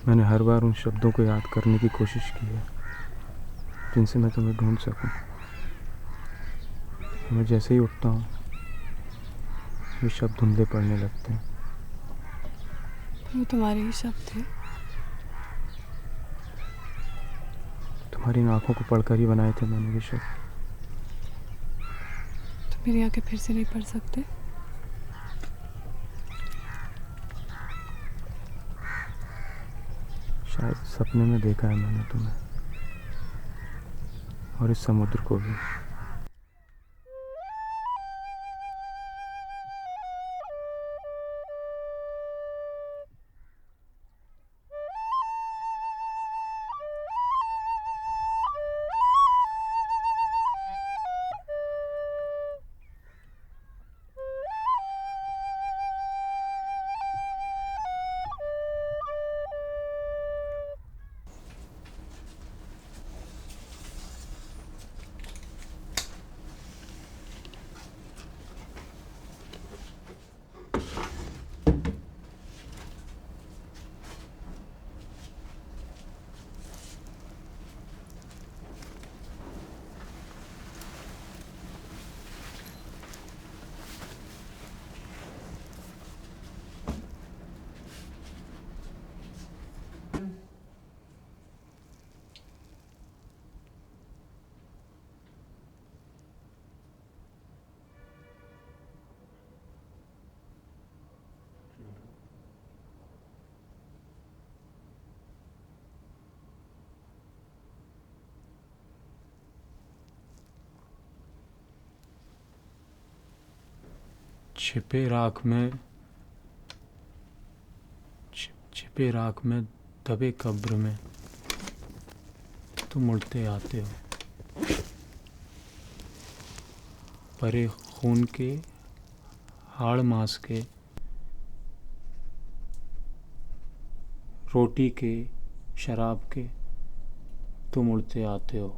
मैंने हर बार उन शब्दों को याद करने की कोशिश की है जिनसे मैं तुम्हें ढूंढ सकूं। मैं जैसे ही उठता हूँ ये शब्द धुंधले पड़ने लगते हैं। वो तुम्हारे ही शब्द थे। तुम्हारी इन आँखों को पढ़कर ही बनाए थे मैंने ये शब्द। तुम मेरी आंखें फिर से नहीं पढ़ सकते? शायद सपने में देखा है मैंने तुम्हें, और इस समुद्र को भी। छिपे राख में दबे कब्र में तुम उड़ते आते हो। परे खून के, हाड़ मांस के, रोटी के, शराब के तुम उड़ते आते हो।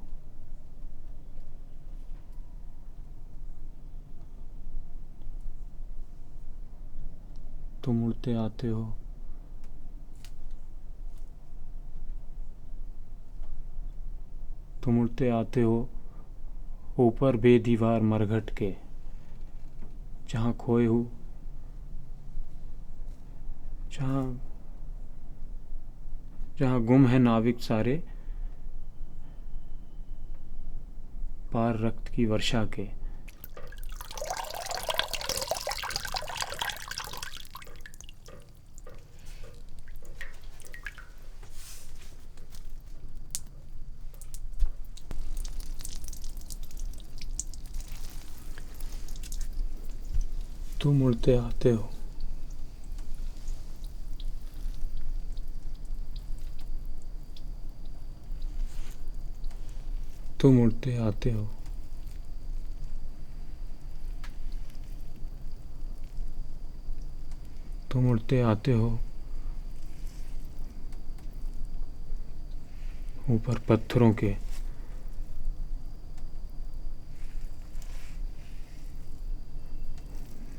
तुम उड़ते आते हो। तुम उड़ते आते हो ऊपर बेदीवार मरघट के, जहाँ खोए हो, जहाँ गुम है नाविक सारे, पार रक्त की वर्षा के। तुम उड़ते आते हो। तुम उड़ते आते हो। तुम उड़ते आते हो ऊपर पत्थरों के,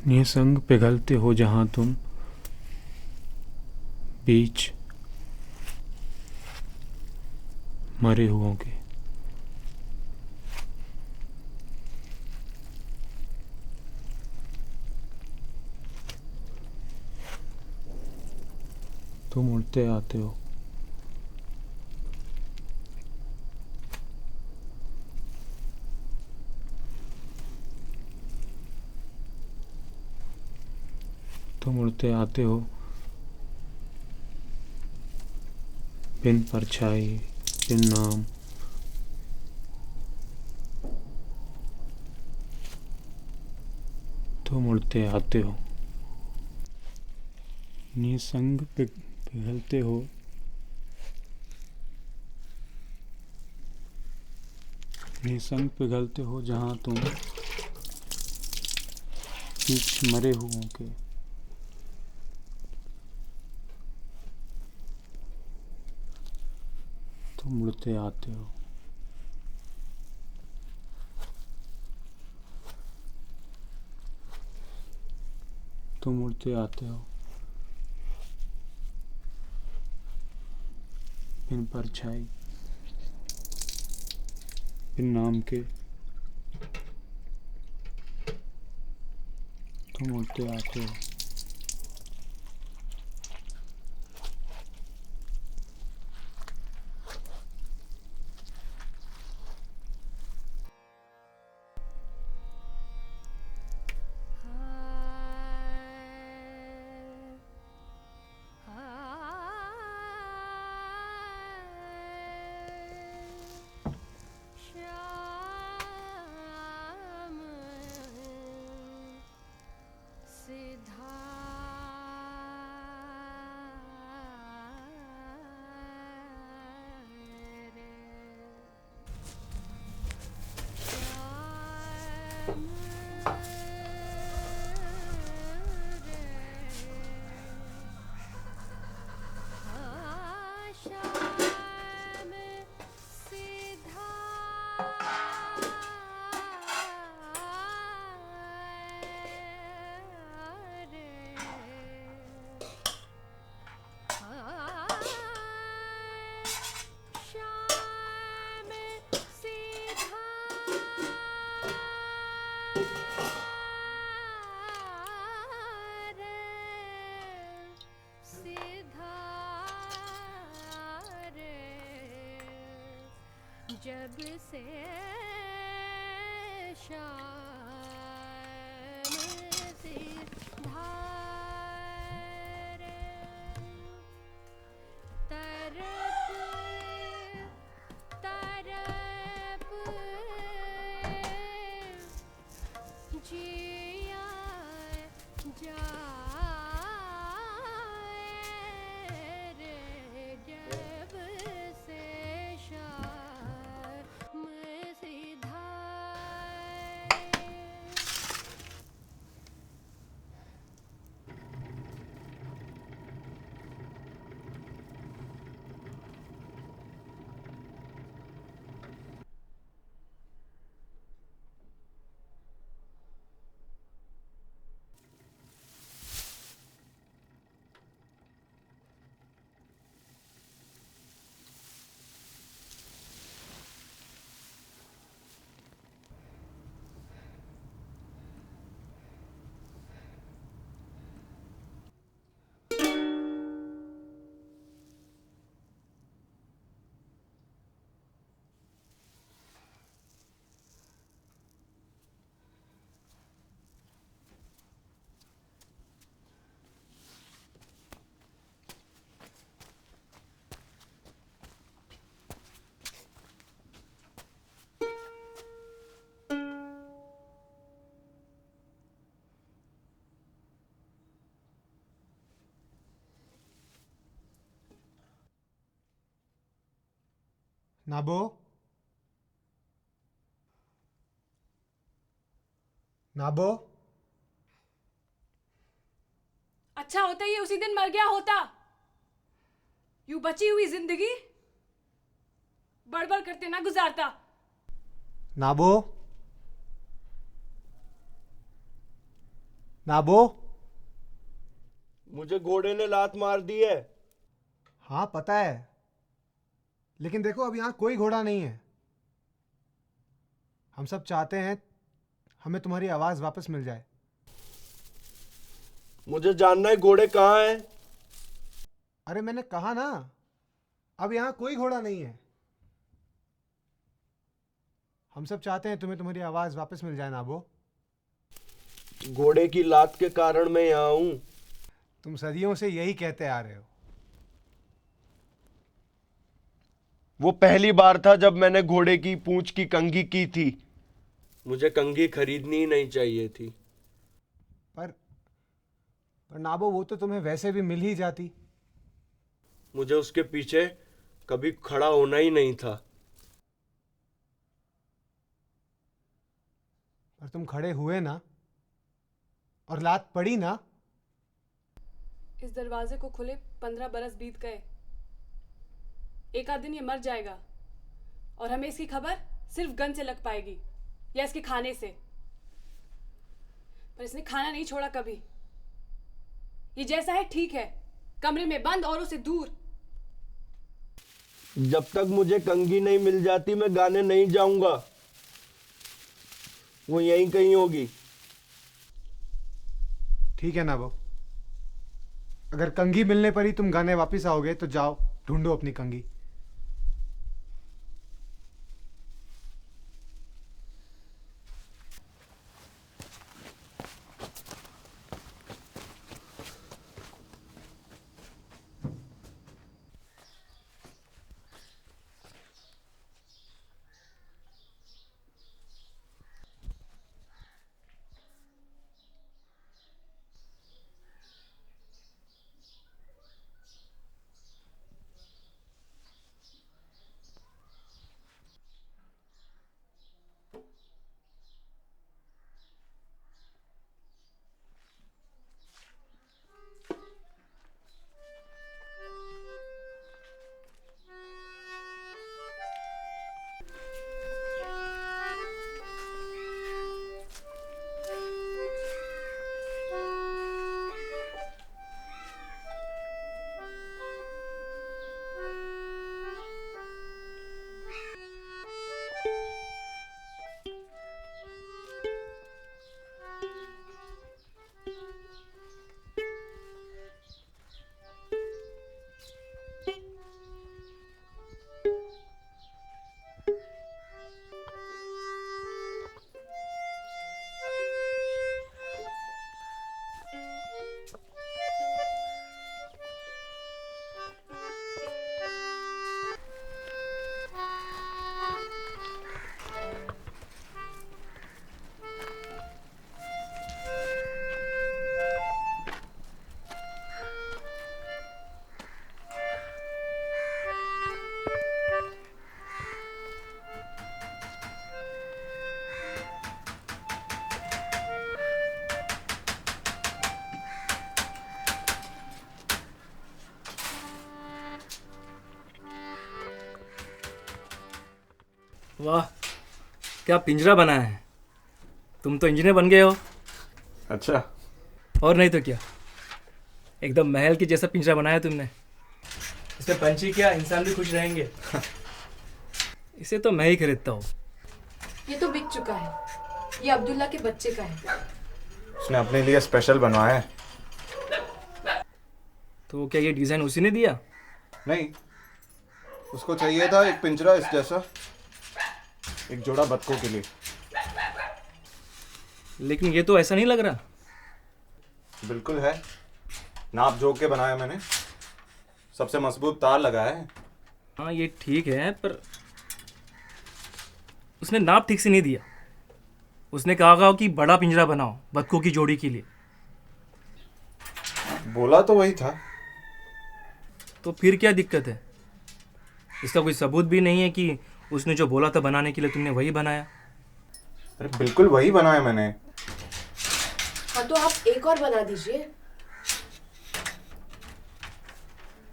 निसंग पिघलते हो जहाँ तुम बीच मरे हुओं के। तुम उड़ते आते हो। तुम उड़ते आते हो बिन परछाई, बिन नाम। तुम उड़ते आते हो। निसंग पिघलते हो, निसंग पिघलते हो जहाँ तुम बीच मरे हुओं के। तुम उड़ते आते हो। तुम उड़ते आते हो। बिन परछाई, बिन नाम के तुम उड़ते आते हो। जब से शाम सिधार तरफ तरफ जिया जाए रे जब से शाम सिधार। नाबो, नाबो, अच्छा होता ये उसी दिन मर गया होता। यूं बची हुई जिंदगी बड़बड़ करते ना गुजारता। नाबो, नाबो। मुझे घोड़े ने लात मार दी है। हाँ पता है, लेकिन देखो अब यहाँ कोई घोड़ा नहीं है। हम सब चाहते हैं हमें तुम्हारी आवाज वापस मिल जाए। मुझे जानना है घोड़े कहाँ हैं। अरे मैंने कहा ना, अब यहाँ कोई घोड़ा नहीं है। हम सब चाहते हैं तुम्हारी आवाज वापस मिल जाए नाबो। घोड़े की लात के कारण मैं यहाँ हूँ। तुम सदियों से यही कहते आ रहे हो। वो पहली बार था जब मैंने घोड़े की पूंछ की कंघी की थी। मुझे कंघी खरीदनी ही नहीं चाहिए थी। पर नाबो वो तो तुम्हें वैसे भी मिल ही जाती। मुझे उसके पीछे कभी खड़ा होना ही नहीं था। पर तुम खड़े हुए ना, और लात पड़ी ना। इस दरवाजे को खुले 15 बरस बीत गए। एक आध दिन ये मर जाएगा और हमें इसकी खबर सिर्फ गन से लग पाएगी या इसके खाने से। पर इसने खाना नहीं छोड़ा कभी। ये जैसा है ठीक है, कमरे में बंद औरों से दूर। जब तक मुझे कंघी नहीं मिल जाती मैं गाने नहीं जाऊंगा। वो यहीं कहीं होगी। ठीक है नाबो, अगर कंघी मिलने पर ही तुम गाने वापस आओगे तो जाओ ढूंढो अपनी कंघी। वाह, क्या पिंजरा बनाया है। तुम तो इंजीनियर बन गए हो। अच्छा, और नहीं तो क्या, एकदम महल की जैसा पिंजरा बनाया तुमने। इसमें पंछी क्या, इंसान भी खुश रहेंगे। इसे तो मैं ही खरीदता हूँ। ये तो बिक चुका है, ये अब्दुल्ला के बच्चे का है। उसने अपने लिए स्पेशल बनवाया है। तो क्या ये डिज़ाइन उसी ने दिया? नहीं, उसको चाहिए था एक पिंजरा इस जैसा, एक जोड़ा बतखों के लिए। लेकिन ये तो ऐसा नहीं लग रहा। बिल्कुल है, नाप जोक के बनाया मैंने, सबसे मजबूत तार लगाया है। हाँ ये ठीक है, पर उसने नाप ठीक से नहीं दिया। उसने कहा कि बड़ा पिंजरा बनाओ बतखों की जोड़ी के लिए। बोला तो वही था। तो फिर क्या दिक्कत है? इसका कोई सबूत भी नहीं है कि उसने जो बोला था बनाने के लिए तुमने वही बनाया। अरे बिल्कुल वही बनाया मैंने। हाँ तो आप एक और बना दीजिए।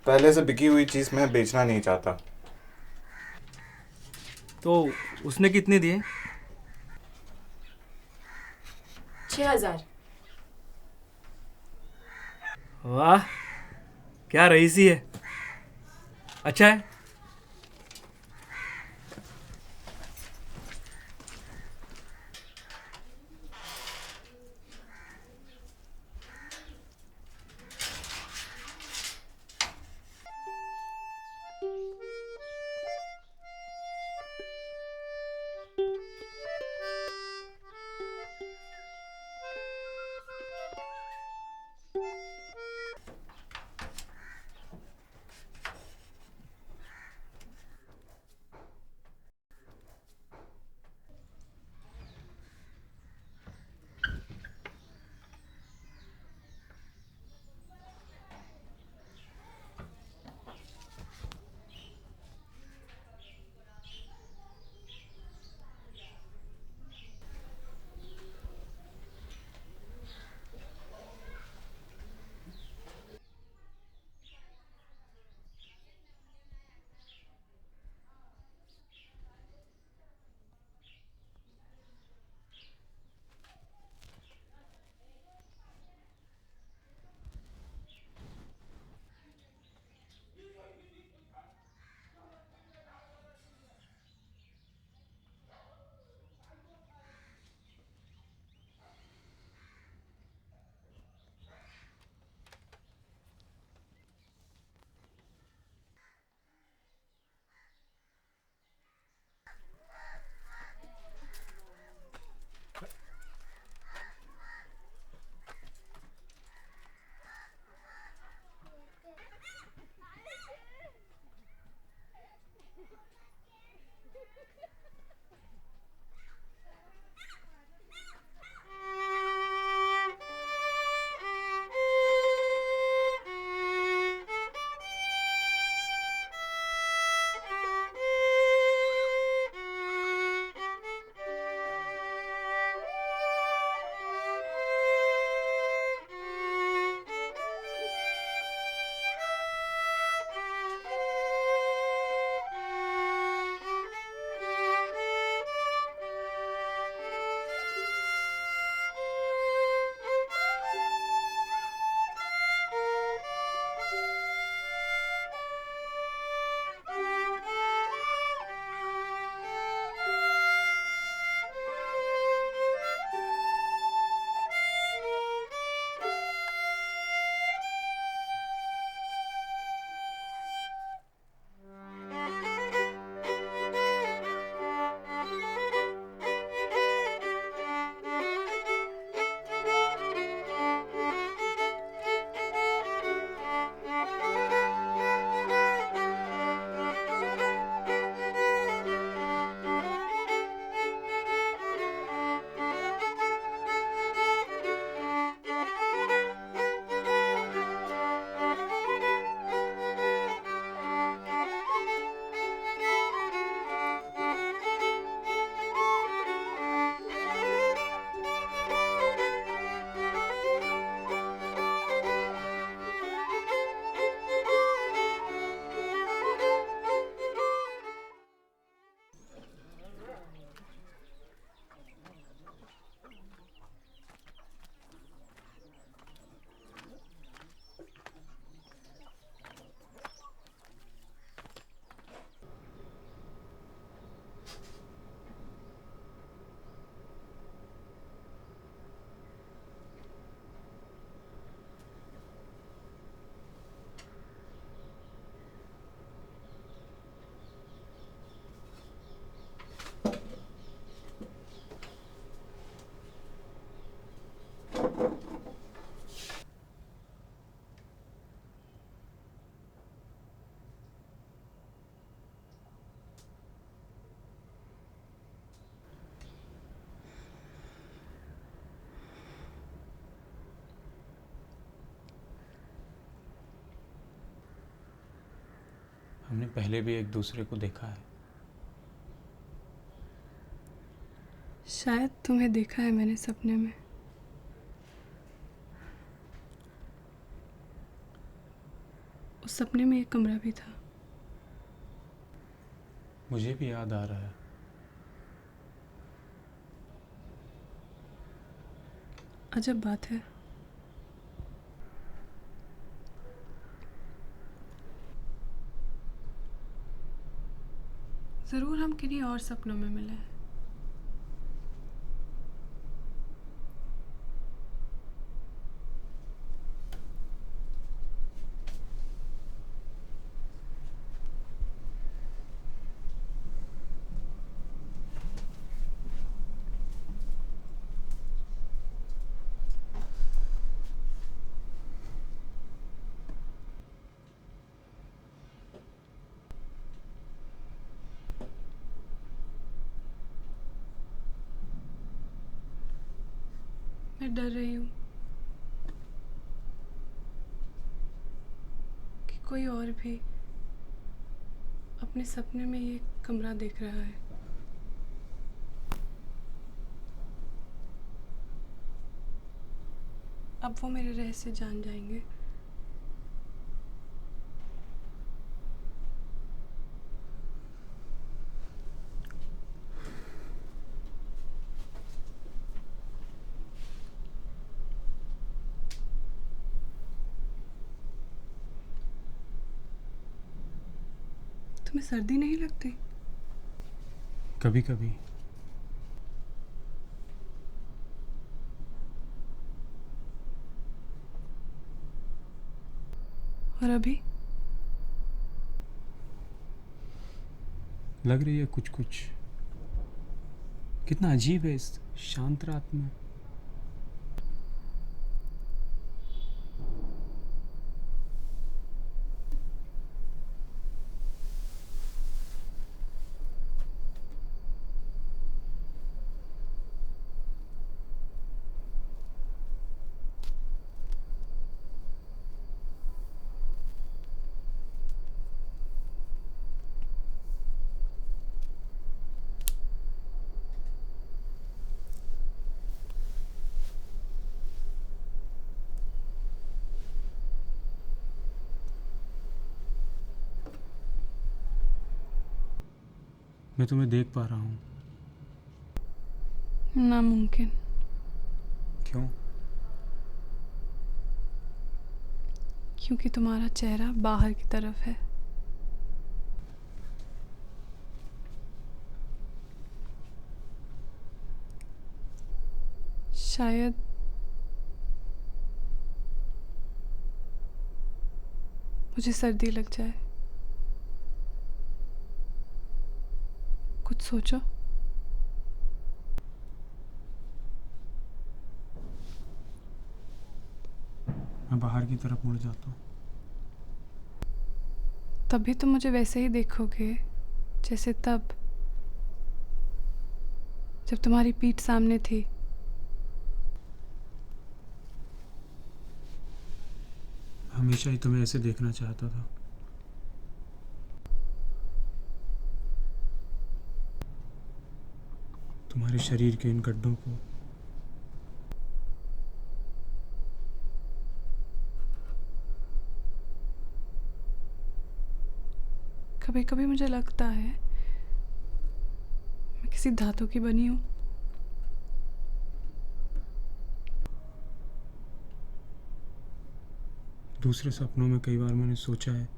पहले से बिकी हुई चीज मैं बेचना नहीं चाहता। तो उसने कितने दिए? 6,000। वाह, क्या रईसी है। अच्छा है। हमने पहले भी एक दूसरे को देखा है। शायद तुम्हें देखा है मैंने सपने में। उस सपने में एक कमरा भी था। मुझे भी याद आ रहा है। अजब बात है। जरूर हम किन्हीं और सपनों में मिले हैं। मैं डर रही हूँ कि कोई और भी अपने सपने में ये कमरा देख रहा है। अब वो मेरे रहस्य जान जाएंगे। तुम्हें सर्दी नहीं लगती? कभी कभी। और अभी? लग रही है कुछ कुछ। कितना अजीब है इस शांत रात में। मैं तुम्हें देख पा रहा हूँ। नामुमकिन। क्यों? क्योंकि तुम्हारा चेहरा बाहर की तरफ है। शायद मुझे सर्दी लग जाए। कुछ सोचो। मैं बाहर की तरफ मुड़ जाता हूँ। तभी तुम मुझे वैसे ही देखोगे जैसे तब जब तुम्हारी पीठ सामने थी। हमेशा ही तुम्हें ऐसे देखना चाहता था। तुम्हारे शरीर के इन गड्ढों को। कभी कभी मुझे लगता है मैं किसी धातु की बनी हूँ। दूसरे सपनों में कई बार मैंने सोचा है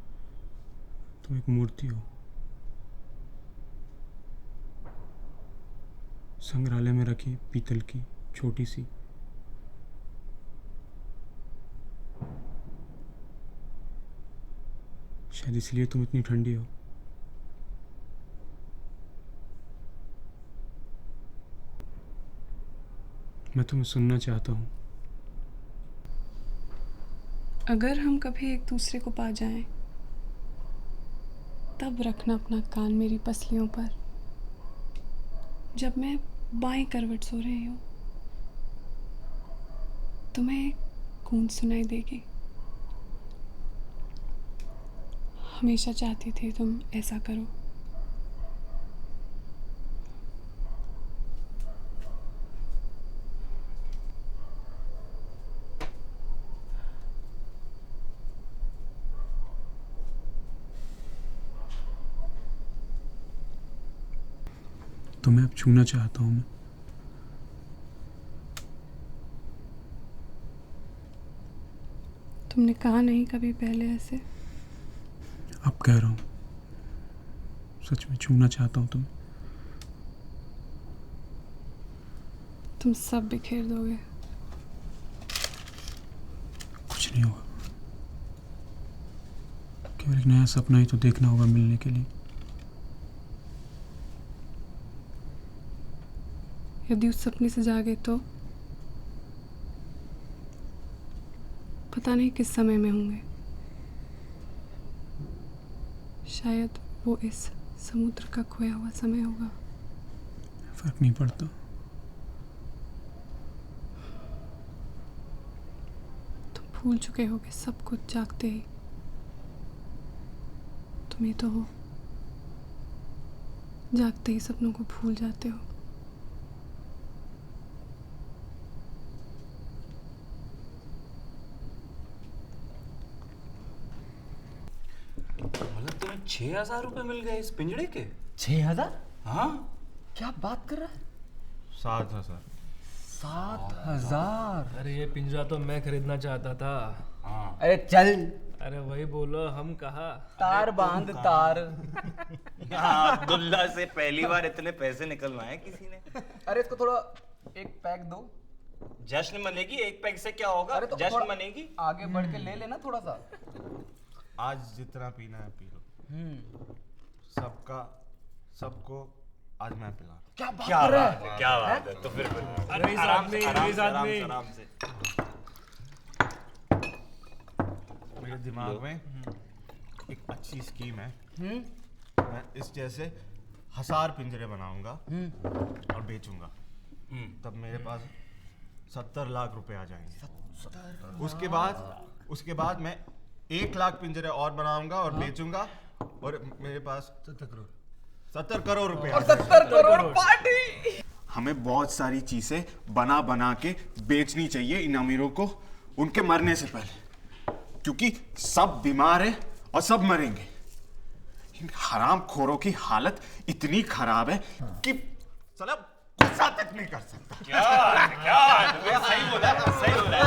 तुम एक मूर्ति हो, संग्रहालय में रखी पीतल की छोटी सी। शायद इसलिए तुम इतनी ठंडी हो। मैं तुम्हें सुनना चाहता हूँ। अगर हम कभी एक दूसरे को पा जाएं, तब रखना अपना कान मेरी पसलियों पर। जब मैं बाएं करवट सो रही हूँ, तुम्हें एक गूंज सुनाई देगी। हमेशा चाहती थी तुम ऐसा करो। तुम्हें अब छूना चाहता हूँ मैं। तुमने कहा नहीं कभी पहले ऐसे। अब कह रहा हूँ, सच में छूना चाहता हूँ तुम्हें। तुम सब बिखेर दोगे। कुछ नहीं होगा, केवल एक नया सपना ही तो देखना होगा मिलने के लिए। यदि उस सपने से जागे तो पता नहीं किस समय में होंगे। शायद वो इस समुद्र का खोया हुआ समय होगा। फर्क नहीं पड़ता। तुम भूल चुके होगे सब कुछ जागते ही। तुम ही तो हो, जागते ही सपनों को भूल जाते हो। मतलब तुम्हें 6,000 रुपए मिल गए इस पिंजड़े के? 6,000? हाँ। क्या बात कर रहा है? 7,000। 7,000? अरे ये पिंजरा तो मैं खरीदना चाहता था। हाँ। अरे चल, अरे वही बोलो, हम कहा। तार बांध तार। अब्दुल्ला से पहली बार इतने पैसे निकलवाए किसी ने। अरे इसको थोड़ा एक पैक दो। जश्न मनेगी, एक पैक से क्या होगा? अरे तो जश्न थोड़ा मनेगी। आगे बढ़ के ले लेना थोड़ा सा। आज जितना पीना है पी लो। सबको आज मैं पिला रहा हूं। क्या बात क्या कर रहा बात है? है, क्या बात है। तो फिर अरे इस आदमी, इस आदमी। आराम से। मेरे दिमाग में एक अच्छी स्कीम है। मैं इस जैसे 1000 पिंजरे बनाऊंगा और बेचूंगा। तब मेरे पास 70 लाख रुपए आ जाएंगे। उसके बाद मैं 1 लाख पिंजरे और बनाऊंगा और बेचूंगा और मेरे पास 70 करोड़ रुपए आ जाएंगे। 70 करोड़ पार्टी। हमें बहुत सारी चीजें बना बना के बेचनी चाहिए इन अमीरों को उनके मरने से पहले, क्योंकि सब बीमार है और सब मरेंगे। इन हराम खोरों की हालत इतनी खराब है कि साला गुस्सा तक नहीं कर सकता। क्या सही बोला, सही बोला।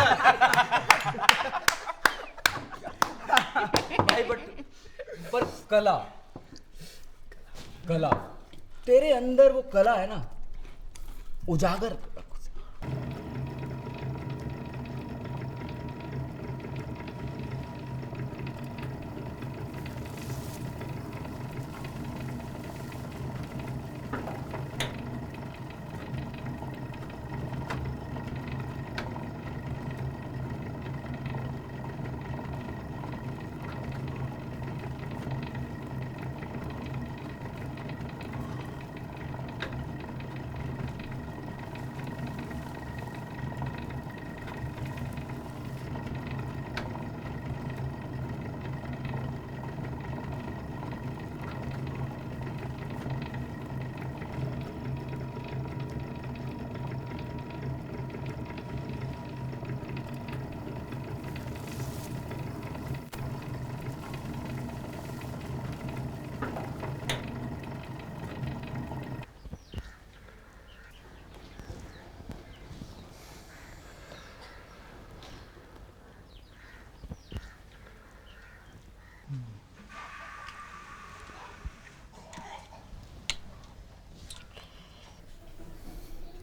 भाई पर कला तेरे अंदर वो कला है ना, उजागर।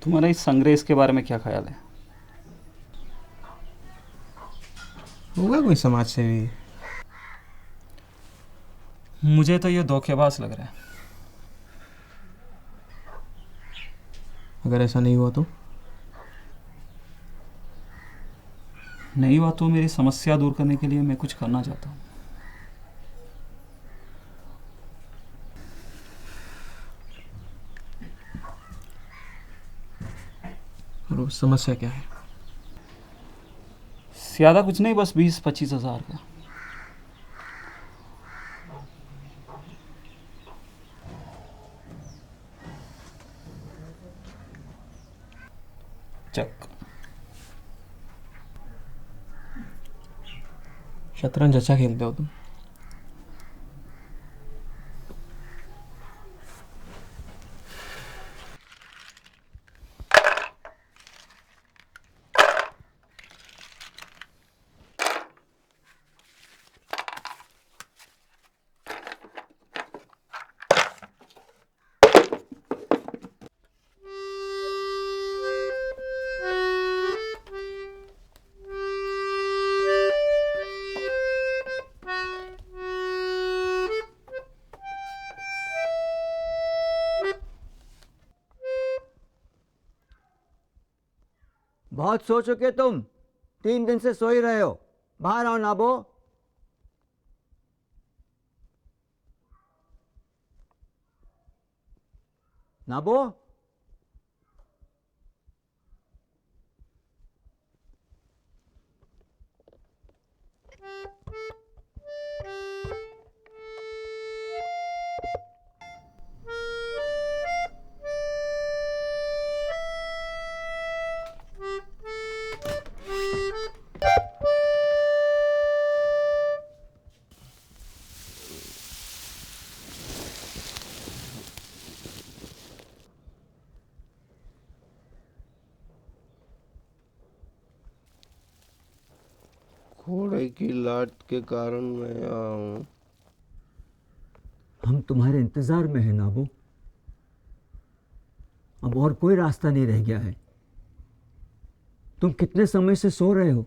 तुम्हारा इस संग्रेस के बारे में क्या ख्याल है? होगा कोई समाज सेवी। मुझे तो ये धोखेबाज लग रहा है। अगर ऐसा नहीं हुआ तो? नहीं हुआ तो मेरी समस्या दूर करने के लिए मैं कुछ करना चाहता हूँ। और वो समस्या क्या है? ज़्यादा कुछ नहीं, बस 20-25 हज़ार का। चक। शतरंज अच्छा खेलते हो तुम। बहुत सो चुके तुम, 3 दिन से सो ही रहे हो। बाहर आओ नाबो। नाबो, घोड़े की लात के कारण मैं यहाँ हूँ। हम तुम्हारे इंतजार में हैं नाबो। अब और कोई रास्ता नहीं रह गया है। तुम कितने समय से सो रहे हो?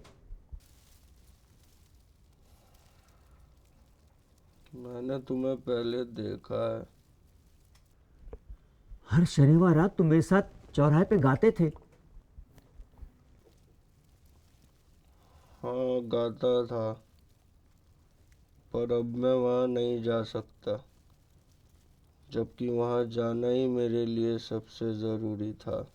मैंने तुम्हें पहले देखा है। हर शनिवार रात तुम मेरे साथ चौराहे पे गाते थे। हाँ, गाता था, पर अब मैं वहाँ नहीं जा सकता, जबकि वहाँ जाना ही मेरे लिए सबसे ज़रूरी था।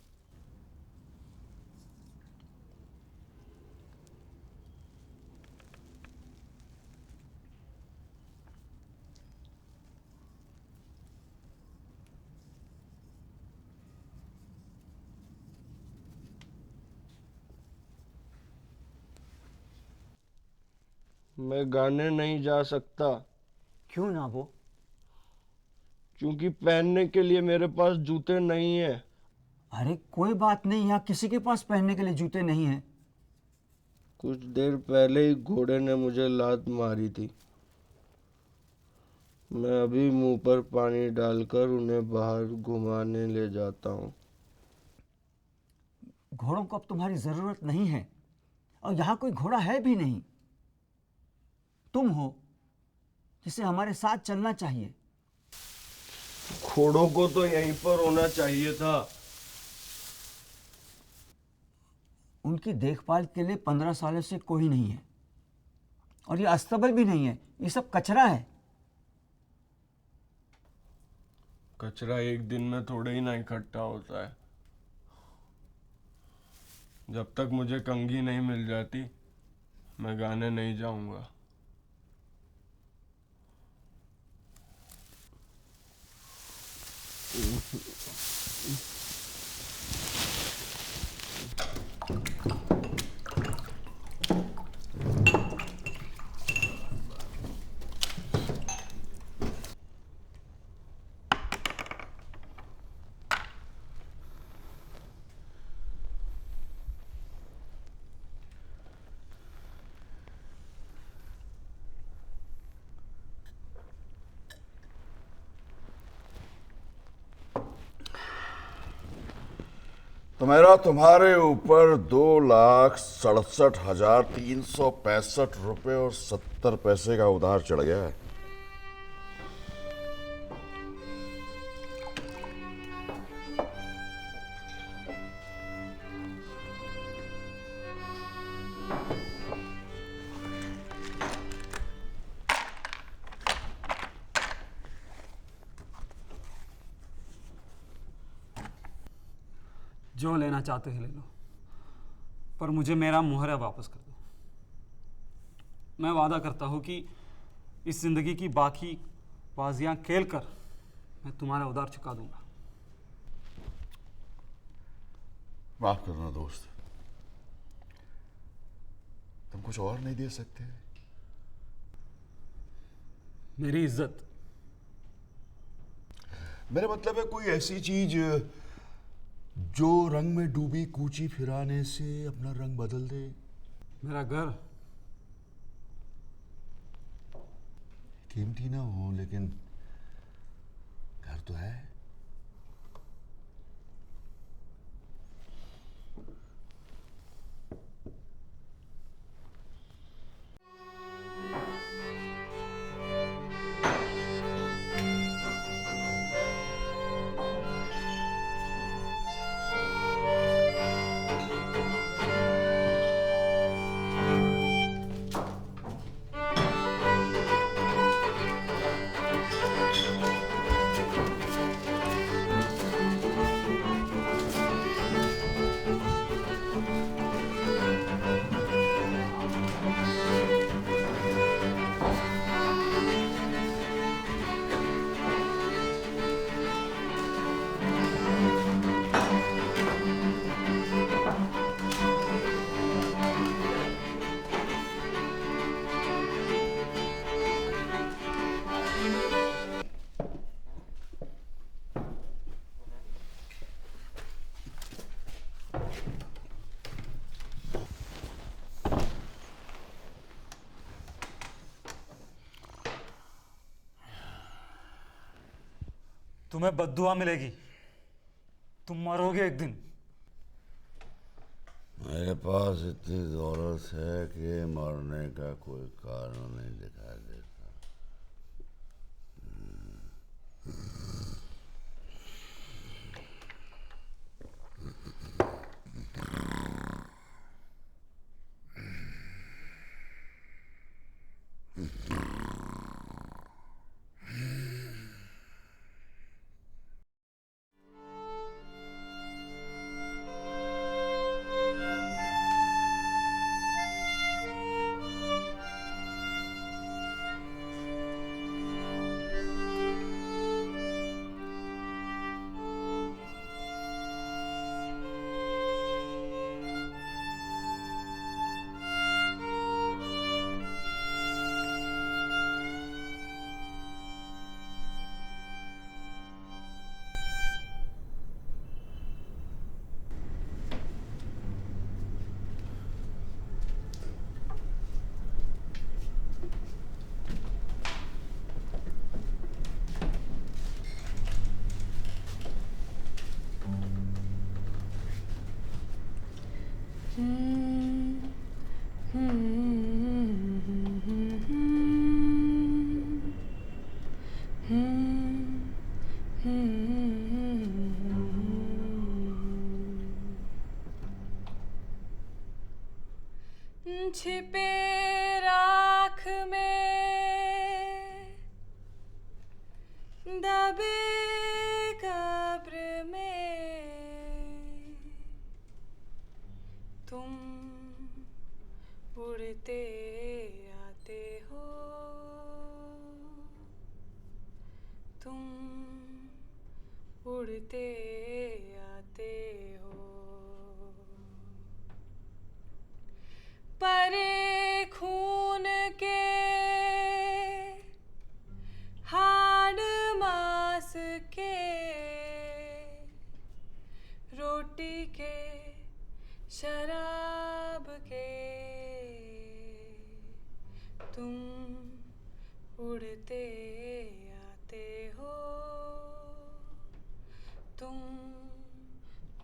मैं गाने नहीं जा सकता। क्यों नाबो? क्योंकि पहनने के लिए मेरे पास जूते नहीं है। अरे कोई बात नहीं, यहाँ किसी के पास पहनने के लिए जूते नहीं हैं। कुछ देर पहले ही घोड़े ने मुझे लात मारी थी। मैं अभी मुंह पर पानी डालकर उन्हें बाहर घुमाने ले जाता हूँ। घोड़ों को अब तुम्हारी जरूरत नहीं है, और यहाँ कोई घोड़ा है भी नहीं। तुम हो जिसे हमारे साथ चलना चाहिए। घोड़ों को तो यहीं पर होना चाहिए था। उनकी देखभाल के लिए 15 सालों से कोई नहीं है, और ये अस्तबल भी नहीं है, ये सब कचरा है। कचरा एक दिन में थोड़े ही ना इकट्ठा होता है। जब तक मुझे कंघी नहीं मिल जाती, मैं गाने नहीं जाऊंगा। तो मेरा तुम्हारे ऊपर 2,67,365 रुपये और 70 पैसे का उधार चढ़ गया है। जो लेना चाहते हैं ले लो, पर मुझे मेरा मुहर्रा वापस कर दो। मैं वादा करता हूँ कि इस ज़िंदगी की बाकी बाजियाँ खेल कर मैं तुम्हारा उधार चुका दूंगा। माफ करना दोस्त, तुम कुछ और नहीं दे सकते? मेरी इज्जत। मेरा मतलब है कोई ऐसी चीज जो रंग में डूबी कूची फिराने से अपना रंग बदल दे। मेरा घर। कीमती ना हो लेकिन घर तो है। तुम्हें बद्दुआ मिलेगी, तुम मरोगे एक दिन। मेरे पास इतनी दौलत है कि मरने का कोई कारण नहीं दिखाई देता। छिपे राख में दबे कब्र में तुम उड़ते आते हो, तुम उड़ते आते हो। परे खून के हाड़ मांस के रोटी के शराब के तुम उड़ते आते हो, तुम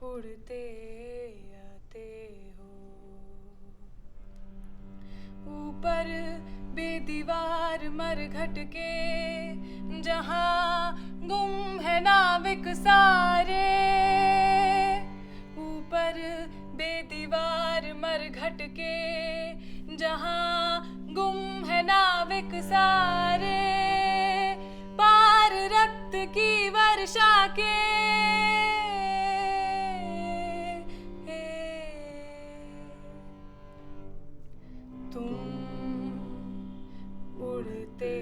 उड़ते आते हो। ऊपर बेदीवार मरघट के जहाँ गुम है नाविक सारे, ऊपर बेदीवार मरघट के जहाँ गुम है नाविक सारे, पार रक्त की वर्षा के तुम उड़ते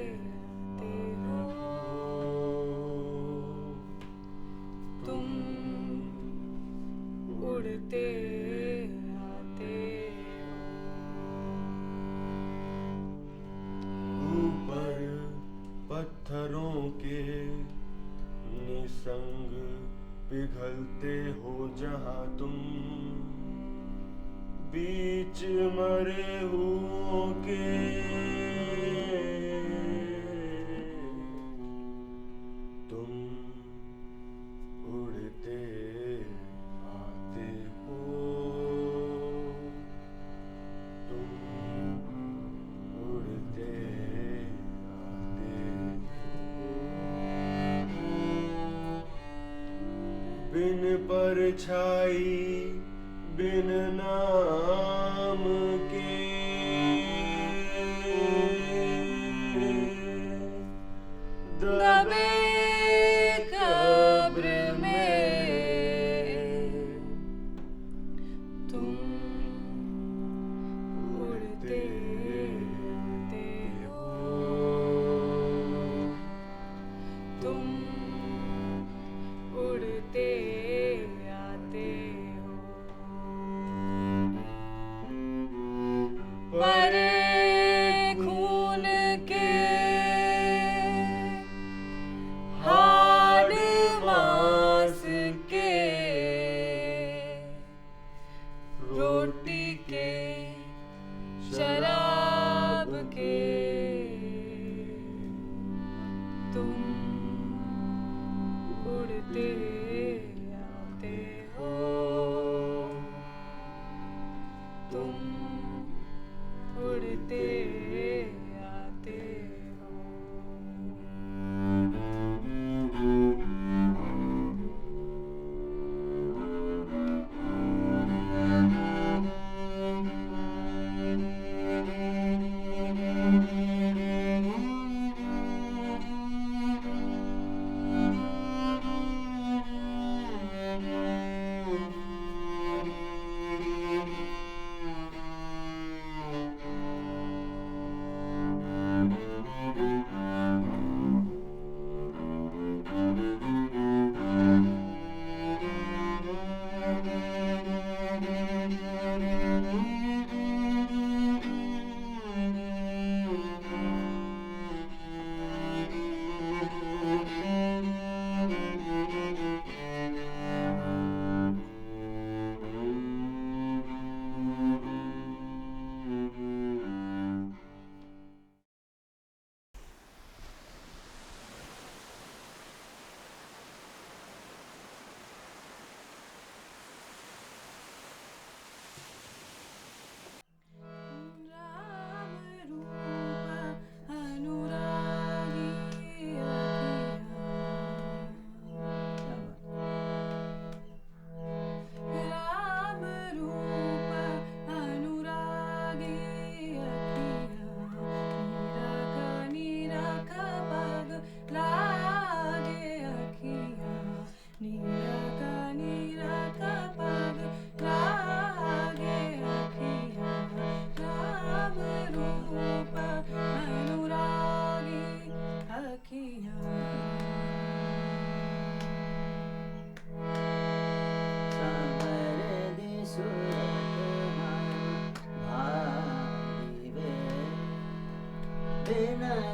आते हो, तुम पत्थरों के निसंग पिघलते हो जहां तुम, बीच मरे हुओं के तुम उड़ते आते हो, तुम उड़ते आते हो। बिन परछाई बिन नाम के दबे कब्र में तुम उड़ते आते हो, तुम उड़ते आते हो। परे खून के हाड़ मांस के रोटी के शराब के तुम उड़ते आते हो, तुम उड़ते आते हो।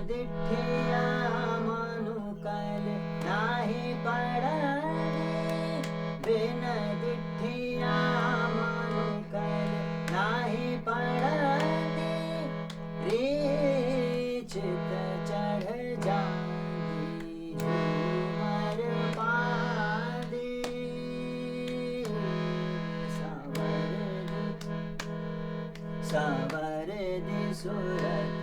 दिठिया मनु कल नाही पड़े, बिन दिठिया मनु कल नाही पड़े, रीछित चढ़ जागी झूमर पादी, सावर दी सूरत